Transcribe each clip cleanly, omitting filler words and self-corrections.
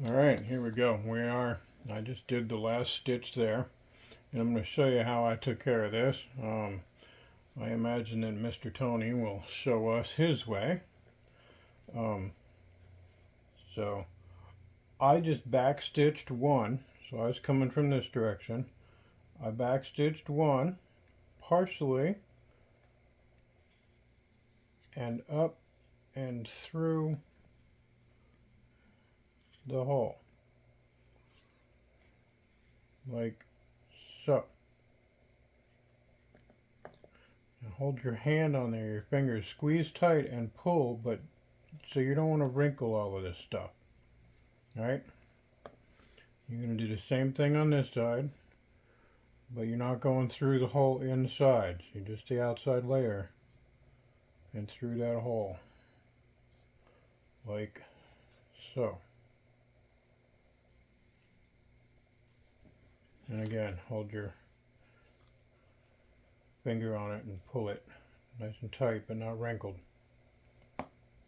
Alright, here we go. I just did the last stitch there, and I'm going to show you how I took care of this. I imagine that Mr. Tony will show us his way. So I just back stitched one, so I was coming from this direction. I back stitched one partially and up and through the hole, like so. And hold your hand on there, your fingers squeeze tight and pull, but so you don't want to wrinkle all of this stuff. Alright, you're going to do the same thing on this side, but you're not going through the whole inside. You're just the outside layer and through that hole, like so. And again, hold your finger on it and pull it nice and tight but not wrinkled.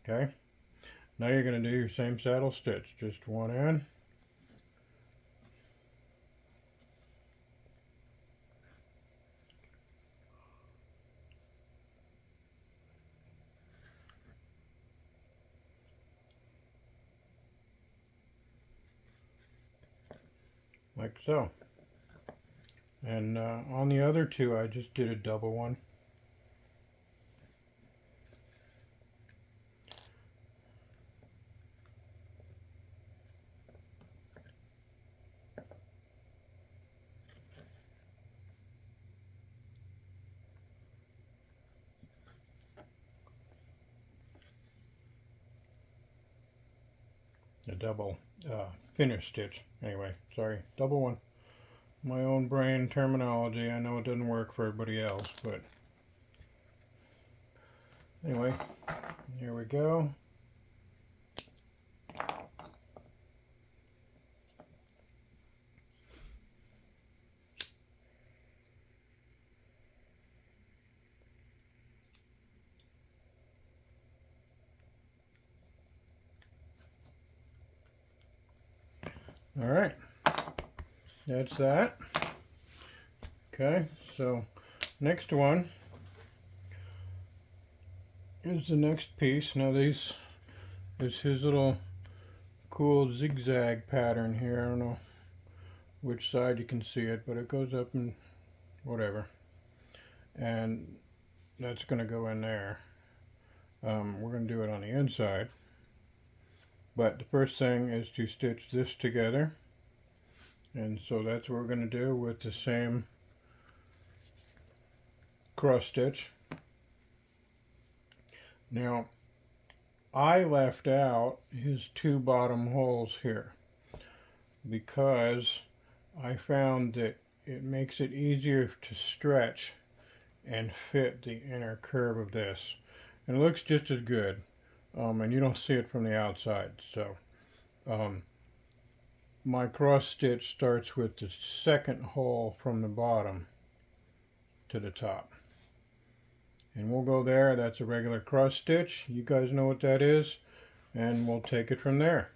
Okay, now you're going to do your same saddle stitch, just one end, like so. And on the other two I just did a double one. A double finish stitch. Anyway, sorry, double one. My own brain terminology. I know it doesn't work for everybody else, but anyway, here we go. All right, that's that. Okay, so next one is the next piece. Now this is his little cool zigzag pattern here. I don't know which side you can see it, but it goes up and whatever. And that's going to go in there. We're going to do it on the inside. But the first thing is to stitch this together. And so that's what we're going to do with the same cross stitch. Now, I left out his two bottom holes here because I found that it makes it easier to stretch and fit the inner curve of this. And it looks just as good. And you don't see it from the outside. So my cross stitch starts with the second hole from the bottom to the top, and we'll go there. That's a regular cross stitch. You guys know what that is, and we'll take it from there.